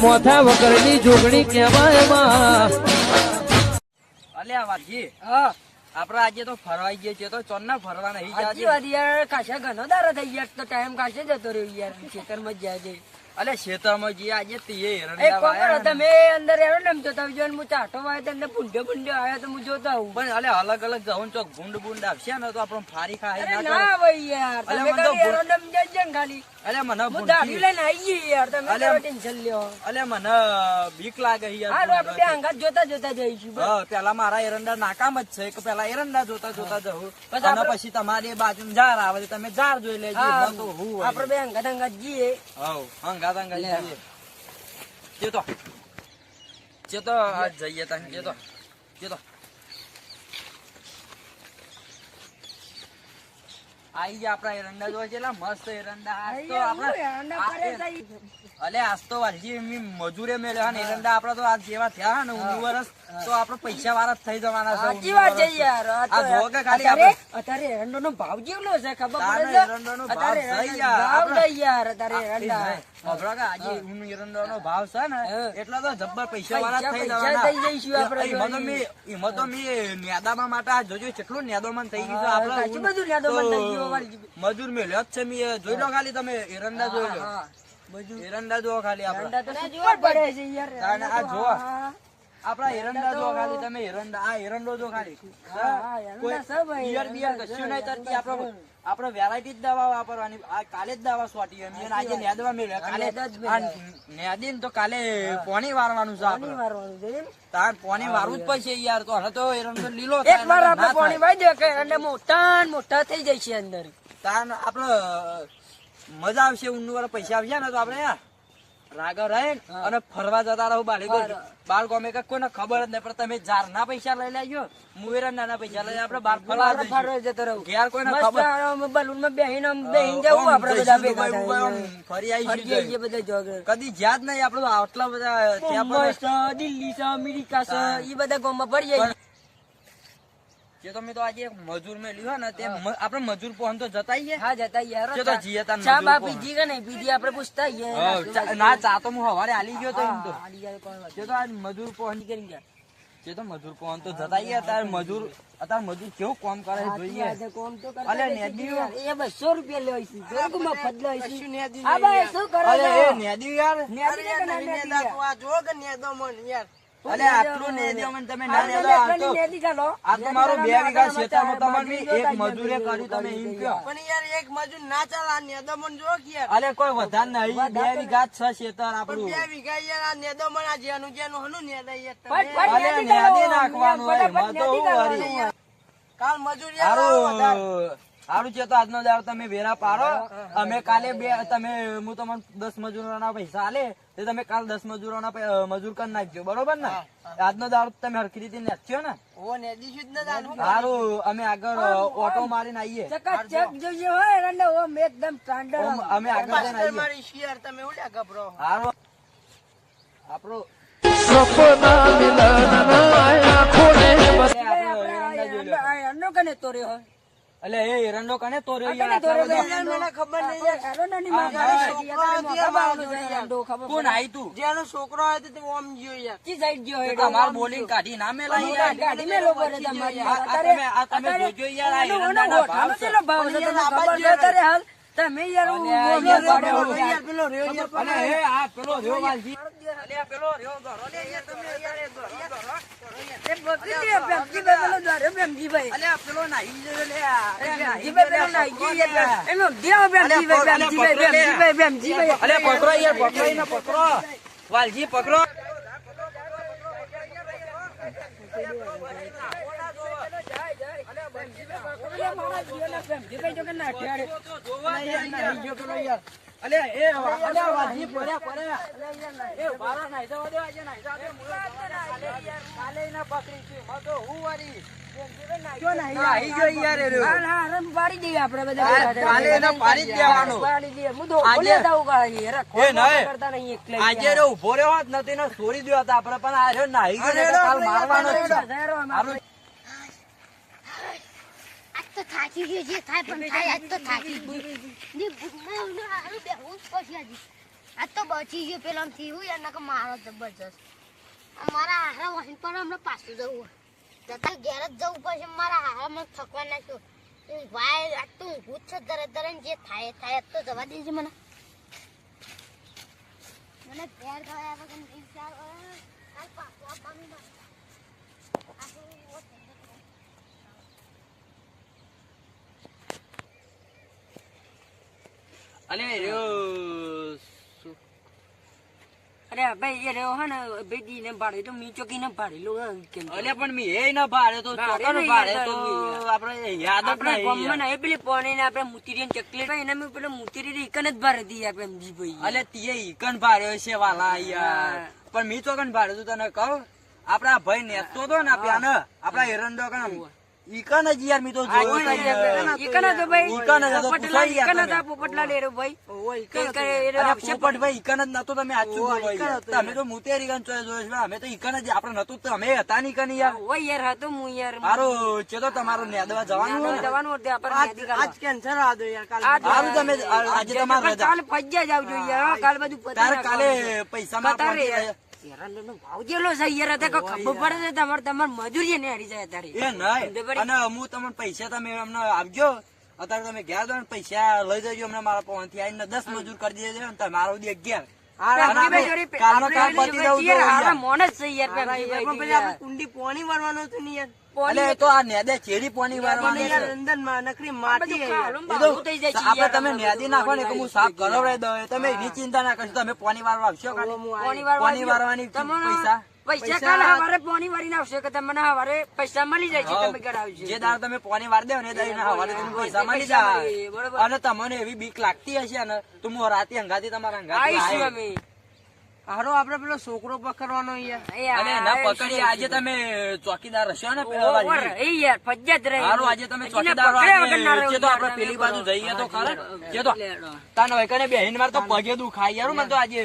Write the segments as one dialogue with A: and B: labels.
A: મોથા વગરની જોગણી કહેવાય માં.
B: અલ્યા વાજી હા આપડે આજે તો ફરવાઈ ગયા છે તો ચોન ના ફરવા નહીં
C: સાચી વાત યાર ખાસા ઘણો દારો થઈ ગયા તો ટાઈમ ખાસે જતો રહ્યો યાર ખેતરમાં જ જાય છે.
B: અલે ખેતરમાં જઈએ આજે તે
C: એક કામ કરો તમે અંદર એનો ને જોતા આવજો ને હું ચાટો વાય તમને ભૂંડો આવ્યો તો હું જોતા આવું.
B: પણ અલે અલગ અલગ જવું ચોક ભૂંડ આવશે ને તો આપણને ફારી ખાય
C: અરે ના ભાઈ યાર
B: અલે
C: તમે
B: મને તો
C: ખાલી એનો ને જજો ને ખાલી
B: અલે મને
C: હું દાઢી લઈને આવી ગઈ યાર તમે
B: અલે
C: ટેન્શન લ્યો.
B: અલે મને બીક લાગે યાર.
C: હાલો આપણે બે અંગાત જોતા જોતા જઈશું.
B: હા પેલા મારા એરંડા નાકામ જ છે કે પેલા એરંડા જોતા જોતા જવું અને પછી તમારી બાજુ જાર આવે તમે જાર જોઈ લેજો.
C: આપડે બે અંગાત જઈએ.
B: હવ અંગાત જઈએ ચેતો આજ જઈએ તા ચેતો આઈ ગયા આપડા એરંડા જોવા છે મસ્ત એરંડા. અલે આજ તો વાલજી મજૂરે મેળ્યા ને એરંડા આપડા તો આજ જેવા થયા ને 19 વર્ષ તો આપડે પૈસા વાળા થઈ જવાના છે.
C: સાચી વાત છે યાર.
B: આ જો કે ખાલી
C: અત્યારે એરંડો નો ભાવ કેટલો છે ખબર પડે છે?
B: એરંડાનો ભાવ છે
C: યાર અત્યારે એરંડા
B: આજે એરંડાનો ભાવ છે ને એટલા તો જબ્બર પૈસા વાળા થઈ જવાના
C: થઈ જઈશું આપણે.
B: એમાં તો મેં નેદામાં માટે આ જોજો કેટલું નેદોમન થઈ ગયું છે આપડે.
C: બધું નેદોમન થઈ ગયું.
B: મજૂર મેલ્યો જ છે મેં જોઈ લો ખાલી તમે એરંડા જોઈ લો એરંડા જોવો ખાલી આપડા
C: પડે છે યાર.
B: આ જોવો આપડા એરંડા જો ખાલી તમે એરંડા આ એરંડો જો ખાલી બિયર કશું નહીં તરતી આપડે વેરાયટી જ દવા વાપરવાની. આ કાલે જ દવા સોટી આજે નેદવા મેળવ્યા કાલે નેદી તો કાલે પોણી વારવાનું છે આપડે. તાર પોણી વારવું જ પડશે યાર. તો હવે તો એરંડો લીલો
C: એક વાર આપણે પોણી વાઈ દે કે એટલે મોટા થઈ જાય છે અંદર.
B: તાર આપડે મજા આવશે. 19 વાર પૈસા આવશે ને તો આપડે રાગા રહે અને ફરવા જતા રહો બાર ગમે કોઈને ખબર જ નહીં પણ તમે જાર ના પૈસા લઈ લેજો મુવેરા નાના પૈસા લઈ આપડે બાર ફરવા જતો રહો ઘેર કોઈને ખબર
C: બલૂન માં બેહીને જવું આપડે બધા ભેગા
B: ફરી આવી
C: બધા
B: કદી જ્યાં જ નહીં આપડે આટલા બધા
C: દિલ્હી છે અમેરિકા છે એ બધા ગામમાં પડી જાય.
B: જે તમે તો આજે મજૂર મેં લીધો ને તે આપડે મજૂર પહોંચ તો જતાઈએ.
C: હા જતાઈએ
B: તો જીએ તાન
C: ચા બા પીધી કે નહીં પીધી આપડે પૂછતા
B: ના ચા તો હું હવારે આલી ગયો તો એમ તો જે તો આજ મજૂર પહોંચ કરી ગયા જે તો મજૂર પહોંચ તો જતાઈએ. અત્યારે મજૂર કેવું કામ કરે જોઈએ. અલે નેદી
C: એ 200 રૂપિયા લેવાય છે મફત લેવાય છે.
B: નેદી
C: હા ભાઈ શું કરે
B: અલે નેદી યાર અલે આટલું નેદી અમને તમે ના નેદો. આ તો મારું 2 વીઘા ખેતરમાં તમને એક મજૂરે કર્યું તમે એમ કહો.
D: પણ યાર એક મજૂર ના ચાલે આ નેદોમન જો કે યાર.
B: અલે કોઈ વધાર નહીં 2 વીઘા જ છે ખેતર આપણું.
D: 2 વીઘા યાર આ નેદોમન આ જેનું હનું નેદા યાર.
B: અલે નેદી નાખવાનું હોય એમાં તો હું વરી.
D: કાલ મજૂર યાર
B: સારું છે તો આજનો દાડો તમે વેરા પાડો. અમે કાલે હું તમને 10 મજૂરોના પૈસા આલે તે તમે કાલ 10 મજૂરોના મજૂર કરી નાખજો બરોબર ને. આજનો દાડો તમે હરખી રીતે નાખ્યો ને.
D: ઓ નેદી શુદ્ધ ન જાણું.
B: સારું અમે આગળ ઓટો મારીને આવીએ.
C: ચકાચક જોઈએ હોય એટલે ઓમ એકદમ સ્ટાન્ડર્ડ
B: અમે આગળ જઈને આવીએ.
D: મારી શિયાર તમે ઉડ્યા ગભરો.
B: સારું આપણો
A: સપના મિલનના આંખોને
C: એનો કને તોર્યો હોય
B: અલે એ એરંડો કને તોર્યો
D: મને ખબર નહીં
B: કોણ આઈ તું
D: જેનો છોકરો હોય તો ઓમ ગયો યાર.
C: કી સાઈડ ગયો હોય
B: તમાર બોલિંગ કાઢી ના મેલા યાર.
C: ગાડી મેલો પડે તમારી
B: આ તમે જોજો યાર આ એરંડાના ભાવ છે.
C: ભાવ છે તમને ખબર છે અત્યારે હાલ તમે યાર
D: પેલો રહ્યો યાર.
B: અલે એ આ પેલો રહ્યો વાલજી. અલે આ પેલો રહ્યો ધરો લે યાર તમે યાર એ ધરો
C: એ બકરી લે પેમજી પેલો દરે પેમજી ભાઈ
B: અલે આ પેલો નાઈ જો લે
C: પેમજી પેલો નાઈ ગઈ યાર એનો દેવ પેમજી ભાઈ પેમજી ભાઈ
B: અલે પકડો યાર પકડો ને પકડો વાલજી પકડો. અલે એ વાલજી પડ્યા એ બારા નાઈ જવા દે આજે નાઈ જવા દે કાલે ના પકડી છે મો તો હું વારી નાઈ જો યાર એ રે
C: હા રમ પાડી દઈએ આપણે બધા
B: કાલે એને પાડી જ દેવાનો.
C: પાડી દઈએ હું તો બોલે જાવ કાળે યાર
B: એ નહીં
C: કરતા નહીં એકલે
B: આજે રે ઉભો રહ્યો હોત નથી ને છોડી દ્યો હતા આપણે પણ આ રહ્યો નાઈ ગયો કાલ મારવાનો જ છે. આપણું
E: તો થાકી ગઈ જે થાય પણ થાય આજ તો થાકી ગઈ ને ભૂખમાં આરું બેહું પછી આજે આ તો બચી ગયો પેલો આમ થયું યાર નકર મારો જબરજસ્ત મારા હારા વાહન પર હમણાં પાછું જવું જતા ઘેર જ જવું પડશે મારા હારા મને થકવા નાખ્યો ભાઈ આ તો ઊંઘું જ છે દરે જે થાય થાય તો જવા દેજે મને મને ઘેર ગયા વગર નહીં ચાલ કાલ પાછું આપવાનું મારે આ તો એવો થઈ ગયો.
B: અલે રહ્યો
C: અરે ભાઈ એ રહ્યો હે ને ભાઈ દી ને ભાડે તો મી ચોકી ને ભાડેલો કેમ
B: અલે પણ મી એ ના ભાડે તો ચોકર ભાડે તો આપણે યાદ જ
C: આપણે
B: નહીં
C: ગમમાં નહીં પેલી પોણી ને આપણે મુતીરી ને ચકલેટ ભાઈ એને પેલો મુતીરી ઈકન જ ભાડે દી આપણે એમજી ભાઈ
B: અલે તીએ ઈકન ભાડ્યો છે વાલા યાર પણ મી તો કન ભાડે તું તને કહું આપડા ભાઈ નેતો તો ને આપડા એરંડો કન ઈકન જ યાર મી તો જોયો
C: ઈકન જ ભાઈ
B: ઈકન જ હતો, પૂછાઈ યાર
C: ઈકન જ
B: તમે.
C: આ પોપટલાલ એરો ભાઈ
B: અરે પોપટ ભાઈ ઈકન જ નતો તમે આચું બોલો યાર. તમે તો મુતેરી કન જોયો છે અમે તો ઈકન જ આપણે નતું તો અમે હતા ની કન યાર
C: ઓય યાર હતો હું યાર
B: હારું ચેતો તમારું નેદવા જવાનું હોય ને?
C: જવાનું હતું આપણે યાદી કરવા.
D: આજ કેન્સર આ દો યાર કાલ
B: હારું તમે આજે તમારે રજા.
C: કાલે ફજ્જા જ આવજો યાર કાલ બધું પતી
B: તારે
C: નાખવાનું.
B: કાલે પૈસા માં
C: બતારે યાર. એરંડાનો ભાવ જેટલો છે યાર અત્યારે કોઈ ખબર પડે છે તમારે મજૂરી ને હારી જાય તારી
B: એ નહીં અને હું તમને પૈસા તમે અમને આપજો અત્યારે તમે ગયા દો ને પૈસા લઈ જજો અમને મારા પવનથી આવીને 10 મજૂર કરી દેજો ને તમારો દી 11 કાલનો કામ પતી જવું જોઈએ યાર.
C: મોન જ છે યાર
D: પણ પેલી આપણે કુંડી પોણી વાળવાનું હતું ને યાર
B: અલે એ તો આ નેદે ચેરી પોની વારવાની
D: યાર
B: છે.
D: અંદર માં નકરી માટી છે યાર.
B: એ તો આપણે તમે નેદી નાખો ને કે હું સાફ કરાવડાવી દઉં તમે એની ચિંતા ના કરશો તમે પોની વારવા આવશો કાલે પોની વારવાની પૈસા
C: પૈસા કાલે હવારે પોણી વારીને આવશે કે તમને હવારે પૈસા મળી જાય છે તમે ઘર આવજો
B: જે દાળ તમે પોની વાર દેવ ને દાળ હવારે તમને પૈસા મળી જાય
C: બરોબર.
B: અને તમને એવી બીક લાગતી હશે ને તો હું રાતે હંગાતી તમારા હંગાતી
C: આવીશું
B: આવીશ.
C: અમે
D: હારો આપણે પેલો છોકરો પકડવાનો યાર
B: અને ના પકડી આજે તમે ચોકીદાર હશો ને પેલા
C: ઓવર
B: બાજુ.
C: એ યાર ફજ્જત રહી
B: હારું આજે તમે
C: હજી
B: ચોકીદાર
C: પકડ્યા વગર ના
B: વાગે
C: રહું
B: તો
C: યાર.
B: આપણે પેલી બાજુ જઈએ તો ખરા જે તો તાન હોય કને બેહીને માર તો પગે દુખાય યાર મને તો આજે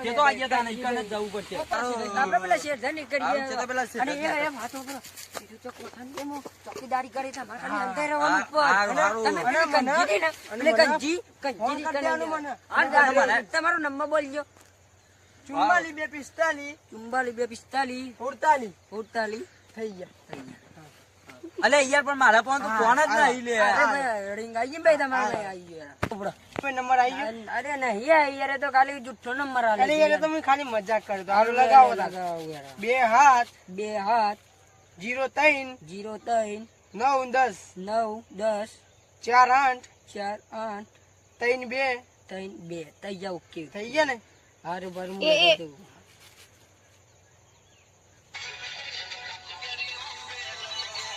B: જે તો આજે તાને કને જ જવું પડશે
C: આપણે પેલા શેઠને કરીએ.
B: હારું, ચલો પેલા શેઠને
C: અને
B: કરીએ.
C: એમ હાથો પેલો બીજું તો કોઠાની જેમ ચોકીદારી કરી તમારે ખાલી અંદર રહેવાનું ઉપર.
B: હારું, હારું.
C: તમે પેલી ગંજી ને, પેલી ગંજી ની કને. હા, તમારો નંબર બોલજો
D: 44 245
C: 44 245
D: 48
C: 48
D: થઈ ગયા
B: અલે યાર પણ મારા પણ તો ફોન જ નહીં લે
C: અરે ભાઈ રિંગ આવી ગઈ ભાઈ તમારે આવી ગયા.
D: કોઈ નંબર આવી ગયો
C: અરે નહીં યાર તો ખાલી જુઠ્ઠો નંબર આલે
D: અરે
C: છે
D: યાર તમે ખાલી મજાક કરતો હારું લગાવો તાર.
C: લગાવો યાર.
D: 2 હાથ
C: બે હાથ
D: 03
C: 03
D: 9 10
C: 9 10
D: 4 8
C: 4 8
D: 3 2
C: 3 2 થઈ જાવ ઓકે
D: થઈ ગયા ને
C: હારું બારું હું
E: એ, એ.
C: લગાવી દઉં.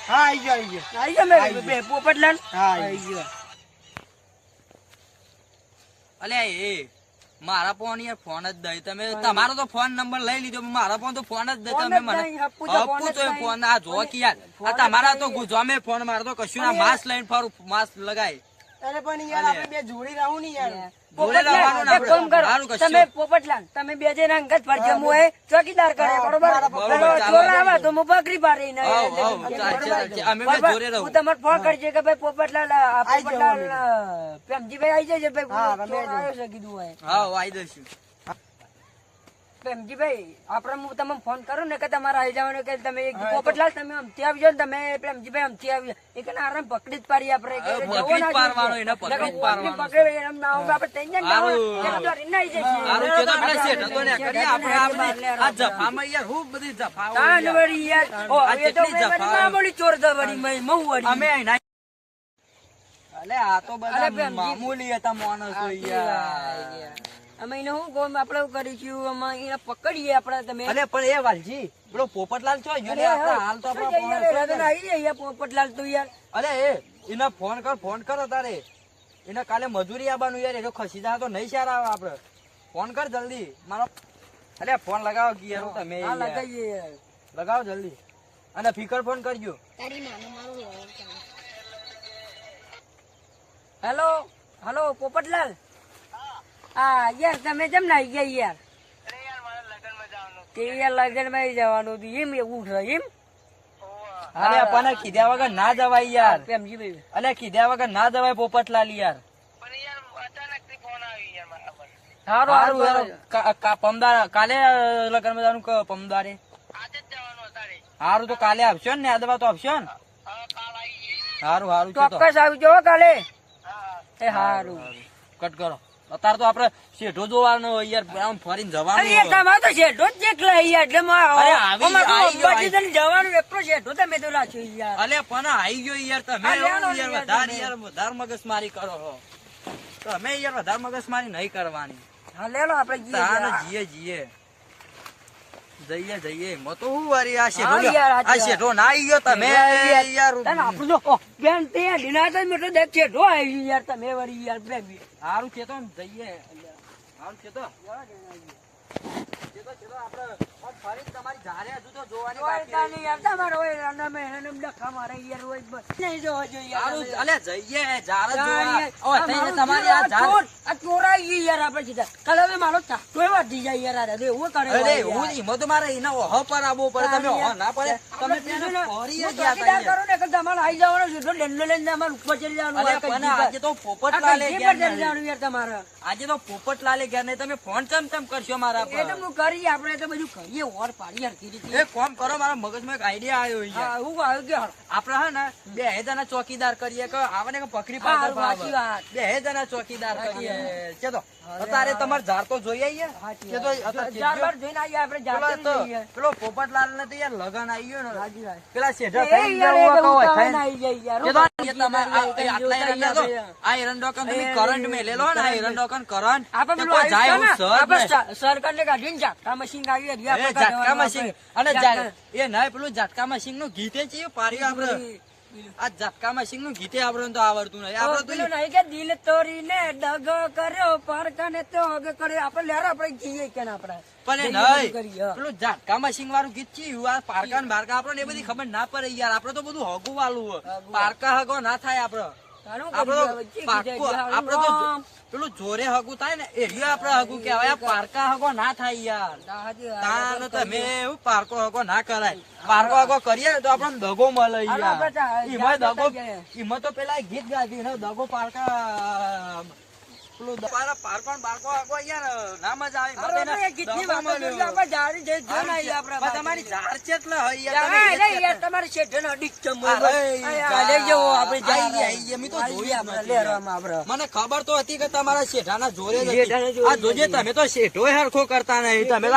D: હા આવી ગયો
C: આવી જા મેં બે પોપટલાલ
D: હા આવી
C: આવી ગયો.
B: અલે એ મારા ફોન યાર ફોન જ દઈ તમે તમારો તો ફોન નંબર લઈ લીધો પણ મારા ફોન તો ફોન જ દઈ
C: ફોન
B: તમે
C: જ
B: મને
C: નહીં, હપ્પુ તો ફોન
B: હપ્પુ
C: જ
B: તો
C: નહીં.
B: ફોન આ જો કે યાર આ તમારા તો ગુજામે ફોન મારો તો કશું ના માસ્ક લઈને ફરું માસ્ક લગાય
D: અરે પણ યાર આપણે બે જોડી રહું ને યાર
B: જોડે રહેવાનું ને
C: એક કામ કરો,
B: સારું કશું.
C: તમે પોપટલાલ તમે બે જણા અંગત ફરજો હું એ ચોકીદાર કરે બરોબર
B: બરોબર,
C: પેલો
B: ચાલો.
C: ચોર આવે તો હું પકડી પાડી ને
B: હાવ, હાવ, ચાલશે, ચાલશે. અમે બે
C: બરોબર?
B: જોડે રહું.
C: હું તમારે ફોન કરજે કે ભાઈ પોપટલાલ
D: આઈ જાઓ
C: પોપટલાલ પ્રેમજીભાઈ આવી જાય છે
D: હા,
C: ભાઈ
D: તમે
C: ચોર આવ્યો છે કીધું હોય
B: હા આવી દઈશું
C: પ્રેમજીભાઈ આપણે હું તમને ફોન કરું ને કે તમારે આવી જવાનું કે તમે એક પોપટલાલ તમે અમથી આવજો ને તમે પ્રેમજીભાઈ અમથી આવજો એ કે આરામ પકડી જ પાડી આપણે કે
B: હવે
C: જવો
B: પકડી જ
C: ના
B: પાડવાનો,
C: જોઈએ.
B: એને પકડી જ
C: નકર
B: પાડવાનો
C: પકડે એમ ના હોય, આપણે ત્રણ જણ ના હોય,
B: હારું.
C: એટલે તો રીના આવી જશે.
B: હારું છે તો પેલા શેઠ હતો ને કરીએ આપણે આપણે આ જફામાં યાર હું બધી જફાઓ
C: તાન
B: યાર.
C: વળી યાર. ઓ,
B: આ
C: એ તો
B: કેટલી
C: મેં
B: જફા.
C: મામૂલી ચોર તો વળી, મેં મહુ વળી.
B: અમે અહીંના અલે આ તો
C: અલે
B: બધા
C: પ્રેમજી.
B: મામૂલી હતા માણસો યાર
C: અમે એને શું કહું, આપણે શું કરીશું, અમે એને પકડીએ આપણે તમે
B: અલે પણ એ વાલજી પેલો પોપટલાલ છો ગયો ને આપણે હાલ તો આપણા
C: શું જઈએ રે,
B: ફોન
C: રગન આવી જાય પોપટલાલ તો યાર.
B: અલે એ એને ફોન કરો તારે એને કાલે મજૂરી આવવાનું યાર એ ખસી જાય તો નહીં સારા આવે આપડે ફોન કર જલ્દી મારો અલે ફોન લગાવો કે યાર તમે
C: હા,
B: યાર.
C: લગાઈએ યાર.
B: લગાવો જલ્દી અને ફિકર ફોન કરજો
E: તારી માનો મારો લવર ચાલે.
C: હેલો હેલો પોપટલાલ હા યાર તમે કેમ ના આવી ગયા યાર તે યાર લગન માં જવાનું હતું એમ એવું છે એમ
B: અલે આપણને કીધા વગર ના જવાય યાર
C: પ્રેમજીભાઈ
B: અલે કીધા વગર ના જવાય પોપટલાલ યાર
C: હારું
B: હારું
C: હારું
B: હારું. કાલે લગ્ન જવાનું પમદારે હારું તો કાલે આવશો ને યાદવા તો આવશો ને હારું હારું છે તો
C: ચોક્કસ આવજો હો કાલે એ હારું
B: કટ કરો અત્યારે તો આપડે શેઠો જોવાનો યાર આમ ફરીને
C: અરે યાર
B: જવાનું
C: તમારે તો શેઠો જ જેટલા યાર એટલે
B: અરે આવી ગયો,
C: જવાનું એટલો શેઠો તમે તો રાખ્યો યાર
B: અલે પણ આવી ગયો યાર તમે
C: અરે
B: એવું
C: આનો
B: યાર વધારે મગજમારી કરો છો તમે યાર વધારે મગજમારી નહીં કરવાની
C: હા લેલો આપડે જઈએ
B: તાને
C: યાર.
B: જઈએ એમાં તો હું વારી આ
C: હા
B: શેઠો
C: યાર,
B: આ શેઠો ના આવી ગયો તમે યાર
C: તને આપણું જો બેન તે દિનાતા મેં તો દેખ શેઠો આવી યાર તમે વળી યાર બે
B: સારું છે તો જઈએ સારું છે તો આપણે ફરી તમારી જારે હજુ તો જોવાની બાકી રહી.
C: યાર તમારો હોય અને અમે એને ડખા મારે યાર હોય બસ નહીં જોવા જોઈએ
B: સારું અલે જઈએ જાર જ
C: યાર.
B: જોવા ઓ
C: આ
B: તઈને
C: મારું
B: તમારી આ જાર
C: આ ચોરાઈ ગઈ યાર આપણે સીધા કાલે હવે મારો ચાટો વાટી જાય યાર અરે એવું કરે
B: અરે
C: યાર.
B: હું ઈમો તો મારે એના ઓહ પર આવવો પડે તમે ઓહ ના પડે તમે
C: આપણે
B: તેને ફરી જ ગયા
C: ચોકીદાર
B: તા
C: કરો ને કે તમારે આવી જવાનું છે તો ડંડો લઈને તમારે ઉપર ચડી જવાનું
B: અલે
C: આ કઈ
B: પણ
C: જીભ.
B: આજે તો
C: આ કઈ
B: પોપટલાલે
C: જીભ
B: ગયા
C: પર ચડી
B: નહીં.
C: જવાનું યાર તમારે
B: આજે તો પોપટલાલે ગયા નહીં તમે ફોન ચમ કરશો મારા
C: એ તો
B: પર
C: હું કરી આપણે તો બધું કરીએ ઓર પાડી યાર કીધી
B: એક કામ કરો મારા મગજમાં એક આઈડિયા આવ્યો યાર
C: હા હું આવ્યું કે હાલ.
B: આપડે હે ને બે જણા ચોકીદાર કરીએ કે આવે ને કે પકડી
C: હા,
B: પાડતા
C: સાચી વાત.
B: બે જણા ચોકીદાર કરીએ ચલો અત્યારે તમારે ઝાર તો જોઈ આવીએ
C: સાચી
B: કે તો
C: વાત.
B: અત્યારે
C: ચાર વાર જોઈને આવીએ આપણે જાતે
B: પેલો તો-
C: જઈએ.
B: પેલો પોપટલાલ ને તો યાર લગન આવી ગયો ને
C: સાચી વાત.
B: પેલા શેઠા
C: એ
B: થઈ
C: યાર,
B: ગયા
C: એ
B: કહો
C: ઉતાવળ
B: થાય ને.
C: ના આવી જાય યાર.
B: કે તો એ તમે
C: યાર,
B: આટલા એરંડા તો આ એરંડો કન તમે કરંટ મેલેલો ને આ એરંડો કન કરંટ
C: આપણે
B: તો
C: પેલું
B: કોઈ જાય
C: આવ્યું
B: એવું
C: છે ને,
B: સહજ
C: આપણે સરકારને કાઢીને ઝાટકા મશીન કાઢીએ,
B: નહીં.
C: રિયા
B: એ
C: પર
B: ઝાટકા
C: કાઢવાનું
B: મશીન
C: આપણે.
B: અને
C: ઝાટકા.
B: એ નહીં પેલું ઝાટકા મશીન નું ગીતે છે પાર્યું આપડે આ ઝાટકા મશીન નું ગીતે આપડે તો આવડતું નહીં આપડે
C: પેલું
B: તો
C: નહીં કે દિલ તોડીને દગો કર્યો પારકાને તો હગ કર્યો આપણે લેરો આપણે જઈએ કે ના આપણે
B: પણ એ
C: જઈએ
B: નહીં
C: બધું કરીએ.
B: પેલું ઝાટકા મશીન વાળું ગીત છે આ પારકા ને બારકા આપડે એ બધી ખબર ના પડે યાર આપડે તો બધું હગું વાળું હોય. પારકા હગો ના થાય આપડે
C: તારું
B: આપડે
C: કરીએ
B: તો
C: હવે, જે
B: પાક્કું,
C: કીધે
B: આપડે તો
C: આમ.
B: પેલું જોરે હગું થાય ને એટલે આપડે હગું કહેવાય આ પારકા હગો ના થાય યાર
C: સાચી વાત.
B: તાન તમે એવું પારકો હગો ના કરાય પારકો હગો કરીએ ને તો આપણને દગો મળે
C: હાલો,
B: યાર
C: આપણે
B: એમાં
C: જા-
B: દગો
C: જઈએ.
B: એમાં તો પેલા એક ગીત ગાતી એનો દગો પારકા પેલું પારકો ને બારકો હગો યાર ના મજા આવે
C: હાલો, આપણે એ ગીતની
B: દગો
C: વાતો કરીએ,
B: મળ્યો.
C: આપણે જારી જઈ જોઈ ને આવીએ આપણે
B: પણ તમારી ઝાડ છે એટલે હોય યાર,
C: યાર,
B: તમે એ જ
C: નહીં, યાર,
B: કહેતા.
C: તમારે શેઠને અડીક ચમ
B: અરે,
C: આ લઈ જવો આપણે જા.
B: આઈ ગયા, મેં તો
C: આઈ
B: જોયું જ
C: ગયા આપણે
B: નથી યાર.
C: લેરમાં આપણે.
B: મને ખબર તો હતી કે તમારા શેઠાના જોરે જ
C: શેઠાને
B: હતી.
C: જોરે
B: આ જોજે
C: નથી.
B: તમે તો શેઠો હરખો કરતા નહીં તમે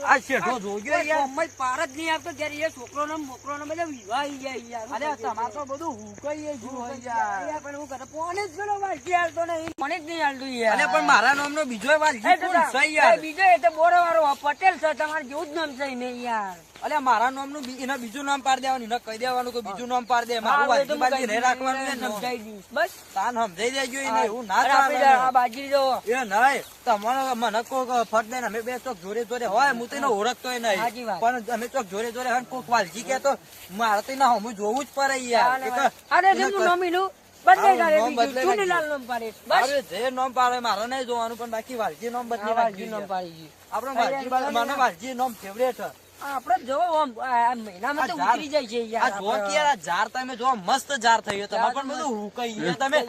B: આ શેઠો જોજો યાર
C: ગામમાં જ પાર જ નહીં આવતો ત્યારે એ છોકરોને ને મોકરોને બધા વિવાહ આઈ જાય યાર.
B: અરે તમારે તો બધું હુકાઈએ જ હોય યાર.
C: યાર, પણ હું કરે પોને જ પેલો વાલજી હાલતો નહીં. મને જ નહીં હાલતું યાર.
B: અરે પણ મારા નામનો બીજો વાલજી
C: એ તો
B: કોણ છે યાર?
C: એ બીજો એ તો બોરાવાળો પટેલ છે તમારે જેવું જ નામ છે નહીં યાર.
B: અરે મારા નામનું એના બીજું નામ પાડી દેવાનું એને કહી દેવાનું કે બીજું નામ પાડી દે મારું
C: હા, એ તો
B: વાલજી બાજી
C: હું
B: નહીં રાખવાનું
C: કઈ
B: એને.
C: સમજાઈ દઈશ. બસ
B: તાન સમજાઈ દેજો એને એવું ના
C: અરે આપણે
B: ચાલે
C: આ બાજરી જો
B: એ નહીં તમારે મને કોક ફટ દઈને અમે બે ચોક જોડે જોડે હોય હું તો એને ઓળખતોય
C: સાચી
B: નહીં
C: વાત.
B: પણ અમે ચોક જોડે જોડે હોય ને કોક વાલજી કે તો મારે તો એના હમું જોવું જ પડે યાર
C: અરે
B: એને
C: હું
B: ક-
C: નોમીનું બદલાઈ
B: હા,
C: કાઢે
B: નામ
C: બીજું.
B: બદલાઈ
C: ચૂનીલાલ નામ પાડીશ. બસ
B: અરે જે નામ પાડે મારે નહીં જોવાનું પણ બાકી વાલજી નામ બદલી
C: આ વાલજી
B: નાખજો
C: નામ
B: યાર.
C: પાડી છે.
B: આપણો વાલજી મને વાલજી નામ ફેવરેટ છે.
C: આપણે જો આમ આ મહિનામાં તો
B: આ ઝાડ-
C: ઉતરી જાય છે
B: આ
C: યાર
B: જો કે
C: આપણે.
B: યાર આ ઝાડ તમે જો મસ્ત ઝાડ થઈ ગયો તમારે પણ બધું હુકાઈ ગયું તમે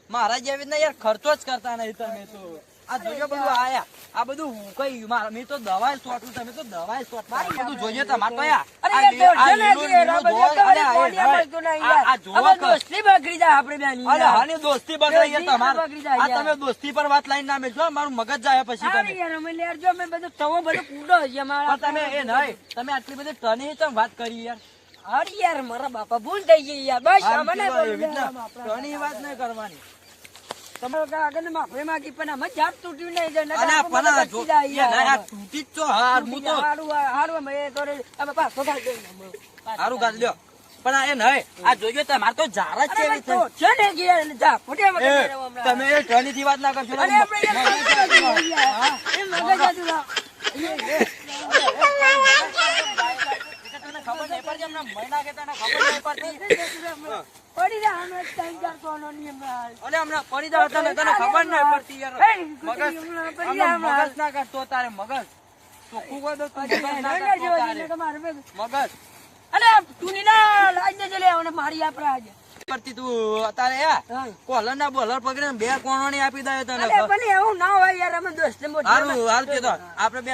B: મારા જેવી જ ના યાર ખર્ચો જ કરતા નહીં તમે તો આ જોજો બધું આયા આ બધું હુકાઈ ગયું મારા મેં તો દવાઈ સોટું તમે તો દવાઈ સોટ બધું જોજો તમારે તો યાર
C: અરે
B: આ
C: યાર,
B: આ
C: જો ને
B: લીલો-
C: યાર,
B: લીલો
C: આ બધું
B: ધોળ-
C: તો
B: અરે,
C: અરે કોડિયા મળતું નહીં યાર.
B: આ જોવા
C: આમાં
B: કર.
C: દોસ્તી બગડી જાય આપણે બેની
B: અરે
C: યાર.
B: હાની દોસ્તી બગડી છે
C: દોસ્તી
B: તમારે
C: બગડી જાય
B: આ
C: યાર.
B: તમે દોસ્તી પર વાત લઈને ના મેળજો મારું મગજ જાય પછી
C: અરે
B: તમે
C: યાર, અમે લેર જો અમે બધું તવો બધું કૂડો છે અમારા.
B: પણ તમે એ નહીં તમે આટલી બધી ટની ચમ વાત કરી યાર
C: અરે યાર, મારા બાપા ભૂલ થઈ ગઈ યાર. બસ
B: આમ
C: અમને
B: કેવાય
C: બોલું
B: એવી રીતના
C: લેવામાં આપણા.
B: ટની વાત નહીં કરવાની
C: તમારે કાંઈ આગળ માફી માંગી પણ અમે ઝાડ તૂટ્યું નહીં જાય.
B: અરે
C: નકર
B: પણ આ
C: આપણું
B: જો-
C: બધું કચી જાય
B: યાર, આ
C: યાર.
B: તૂટી જ છો હાર હું તો
C: હારું, હારું, અમે એ તો રે- અમે પાછો ખાઈ દઈએ અમે.
B: સારું ગાજ લ્યો પણ આ એ નહીં આ જોજો તમારે તો ઝાર જ છે
C: અરે
B: એવી
C: ભાઈ, તો છે ને કે યાર, જા, ફૂટ્યા વગર
B: એ,
C: નહીં રહેવું હમણાં.
B: તમે એ ટની થી વાત ના કરશો
C: અરે આપણે યાર મગજ હતું યાર. એ મગજ હતું યાર.
B: તને ખબર નહીં પડતી હમણાં મહિના કે તને ખબર નહીં પડતી
C: પડી જા, અમે ત્રણ ચાર કોનો નિયમ હાલ.
B: અલે હમણાં પડી જાવ તને ખબર નહીં પડતી યાર
C: હે,
B: મગજ
C: હમણાં પડી જા,
B: હમણાં
C: હમણાં.
B: મગજ ના કરતો તારે મગજ ચોખ્ખું કહો તો તું
C: અરે,
B: મગજ ના
C: નડર જેવો
B: કરતો
C: છે ને
B: તારે
C: તમારે ભેગું.
B: મગજ
C: અલે તું ની ના લાજ દેજે લે, અને મારી આપણે આજે
B: કરતી તું અત્યારે યાર
C: હા.
B: કોલર ના બોલર પકડીને 2 કોણોની આપી દે તને
C: અરે પણ એવું ના હોય યાર, અમે દોસ્ત
B: હારું કે તો આપડે બે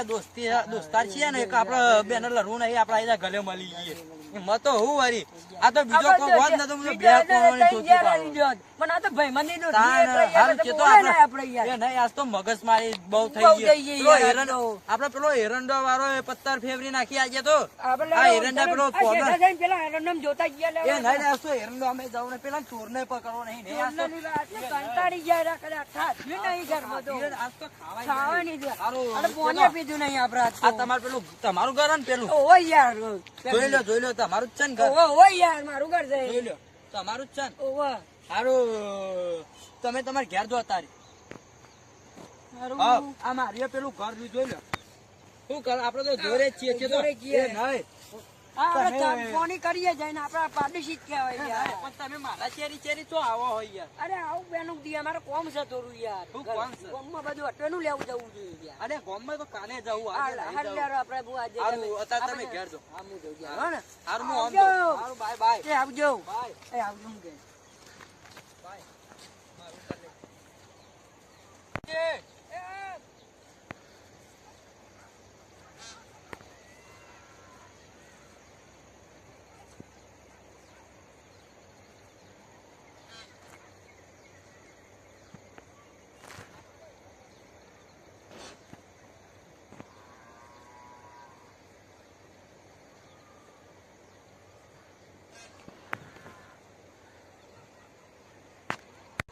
B: દોસ્તાર છીએ ને, એક આપડે બે ને લડવું નહીં, આપડે આઈ ગલે મળી જઈએ એમાં તો હું વરી. આ તો બીજો કોઈ વાત નતો, હું 2 કોણોની શોધી પાડું.
C: પણ આ તો ભાઈ મને નો
B: હારું કે તો
C: આપણે યાર
B: એ નહીં, આજ તો મગજ મારી બહુ થઈ
C: બહુ
B: ગઈ.
C: થઈ ગઈ
B: પેલો
C: યાર,
B: એરંડો,
C: તો.
B: આપડે પેલો એરંડો વાળો પત્તર ફેવરી નાખી આજે તો
C: આપણે
B: આ એરંડા પેલો પોદો
C: પેલા એરંડમ જોતા ગયા
B: એ
C: લેવા
B: નહીં આજ તો એરંડો અમે જાવ ને પેલા ચોર ને પકડવો નહીં ને આજ તો
C: કંટાળી ગયા રા કદાચ થાક્યું નહીં ઘરમાં તો
B: આજ તો ખાવાય
C: ખાવાની
B: નહીં.
C: છે.
B: હારું,
C: અરે પોણીએ પીધું નહીં આપણે આજ
B: આ
C: તો.
B: તમારું પેલું તમારું ઘર ને પેલું
C: ઓય યાર
B: જોઈ લો તમારું જ છે ને ઘર.
C: ઓય યાર મારું ઘર છે
B: જોઈ લો તમારું જ છે ને.
C: ઓવા
B: હારું તમે તમારે ઘેર જો તારી.
C: મારું
B: હા, આ મારી પેલું ઘર જોઈ લો શું કર, આપડે તો જોડે જ છીએ તો.
C: જોડે જ છીએ.
B: એ નહીં
C: હા, આપણે
B: તમે-
C: ચા પાણી કરીએ જઈને આપણા પાડોશી જ કહેવાય યાર.
B: પણ તમે મારા ચેરી તો આવો હોય યાર.
C: અરે આવું બેનું દી અમારે કોમ છે થોડું યાર.
B: શું કોમ છે?
C: કોમમાં બધું અટવેનું લેવું જવું જોઈએ યાર.
B: અરે ગામમાં તો કાલે જવું આજે નહીં
C: હાલ
B: જવું.
C: યાર આપણે બહુ આજે
B: હારું,
C: તમે-
B: અત્યારે તમે
C: આપણે-
B: ઘેર જો.
C: હા, હું જઉં યાર. હો ને?
B: હારું, હું આમ
C: આવજો.
B: જાઉં. હારું, બાય બાય
C: એ આવજો
B: બાય
C: એ આવજો હું કે
B: બાય. મારું કર લે. એ,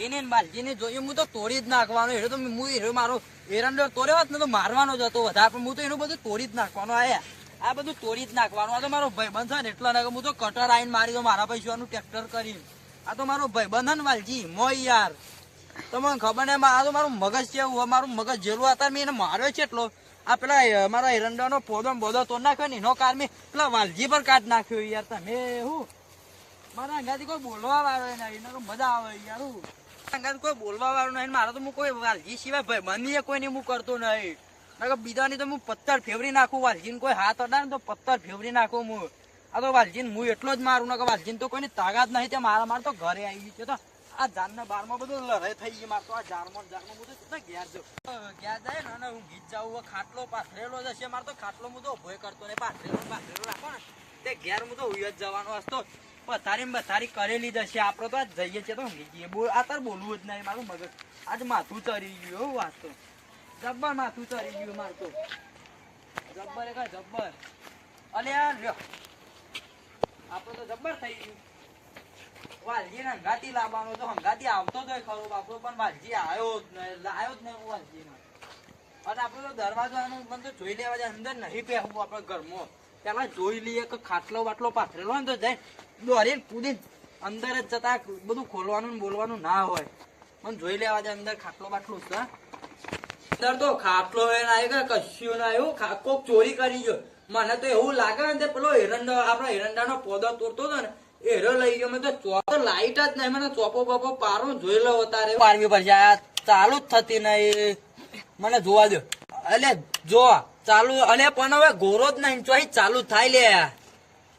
B: એને ને બાલજીને જોયું હું તો તોડી જ નાખવાનો. એટલે તો હું એરો મારો એરંડો તોડ્યો હોત ને તો મારવાનો જ હતો વધારે, પણ હું તો એનું બધું તોડી જ નાખવાનો. આ બધું તોડી જ નાખવાનું. આ તો મારો ભાઈબંધ છે ને એટલા નાખે, હું તો કટર આવીને મારી દો મારા પૈસાનું ટ્રેક્ટર કરીને. આ તો મારો ભાઈબંધ ને વાલજી મોય યાર, તમને ખબર ને આ તો મારું મગજ છે, મારું મગજ જેલું હતા મેં એને માર્યો છે એટલો. આ પેલા મારા એરંડાનો પોદો ને બોદો તોડ નાખ્યો ને એનો કાર મેં પેલા વાલજી પર કાઢ નાખ્યો યાર. તમે હું મારા અંગાથી કોઈ બોલવા વાળો નહીં, એને તો મજા આવે યાર. હું અંગાથી કોઈ બોલવા વાળો નહીં, મારો તો હું કોઈ વાલજી સિવાય ભાઈ બની કોઈને હું કરતો નહીં. બીજાની તો હું પથ્થર ફેવરી નાખું, વાલજીને કોઈ હાથ અડાડે ને તો પથ્થર ફેવરી નાખું હું. આ તો વાલજીને હું એટલો જ મારું ને કે વાલજીને તો કોઈની તાકાત નહીં, તે મારા તો ઘરે આવી ગઈ છે. તો આ જાનના બારમાં બધું લડાઈ થઈ ગઈ મારે તો. આ જારમાં બધું ઘેર જાઉં, ઘેર જાય ને હું ગીત જાઉં. ખાટલો પાથરેલો જ હશે મારે તો, ખાટલો હું તો ભોય કરતો નહીં, પાથરેલો રાખો ને તે ઘેર હું તો ઉય જ જવાનો હસતો. બથારી કરેલી જ હશે. આપડે તો આજ જઈએ છીએ તો ઊંઘી જઈએ. આ તાર બોલવું જ નહીં, મારું મગજ આજ માથું ચરી ગયું. વાત તો જબ્બર માથું ચરી ગયું મારું તો, જબ્બર એક જબ્બર. અલે લ્યો આપડે તો જબ્બર થઈ ગયું. વાલજી ને હંગાતી લાવવાનો તો હંગાતી આવતો જ હોય ખરો બાપડો, પણ વાલજી આવ્યો જ નહીં વાલજી ને. અને આપડે તો દરવાજો મને તો જોઈ લેવા જાય, અંદર નહીં પહેવું આપડે ઘરમાં. પેલા જોઈ લઈએ કે ખાટલો બાટલો પાથરેલો હોય ને તો જાય દોરીને કૂદી અંદર જ જતા બધું ખોલવાનું ને બોલવાનું ના હોય. મને જોઈ લેવા જાય અંદર ખાટલો બાટલો છે. અંદર તો ખાટલો હોય ને આવ્યું કે કશું ના આવ્યું, કોક ચોરી કરી ગયો. મને તો એવું લાગે ને પેલો એરંડો આપડો એરંડાનો પોદો તોડતો હતો ને એરો લઈ ગયો. મને તો ચોપો લાઈટ જ નહીં, મને ચોપો બપો પારો જોઈ લો તારે પારવી પડશે. આ ચાલુ જ થતી નહીં, મને જોવા દો. એટલે જો ચાલુ, અલે પણ હવે ગોરો જ નહીં ચોઈ ચાલુ થાય લે.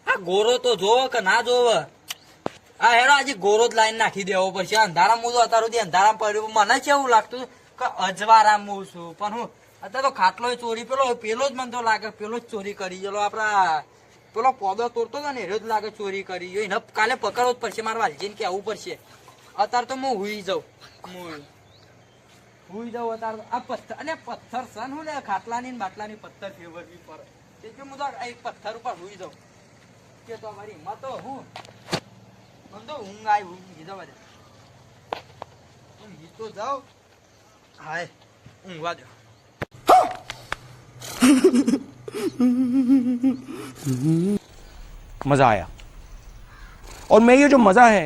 B: આ ગોરો તો જોવો કે ના જોવો. આ હેરો આજે ગોરો જ લાઈન નાખી દેવો પડશે. અંધારામાં હું તો અત્યાર સુધી અંધારામાં પડ્યું. મને છે એવું લાગતું કે અજવારામ હું છું, પણ હું અત્યારે તો ખાટલો ચોરી પેલો જ મને તો લાગે પેલો જ ચોરી કરી ગયેલો. આપડા પેલો પોદો તોડતો હતો ને એ જ લાગે ચોરી કરી ગયો. એને કાલે પકડવો જ પડશે, મારા વાલજીને કહેવું પડશે. અત્યારે તો હું હુઈ જાઉં, હુઈ જાઉં અત્યારે. આ પથ્થર અને પથ્થર સન હું લે ખાટલાની ને બાટલાની પથ્થર ફેવરવી પડે એટલે હું તો એક પથ્થર ઉપર હુઈ જાઉં. કે તો મારી હિંમત તો હું મને તો ઊંઘ આવી, ઊંઘી જાવ ઊંઘી તો જાઉં. હાય ઊંઘવા દો.
F: मज़ा आया और मैं ये जो मज़ा है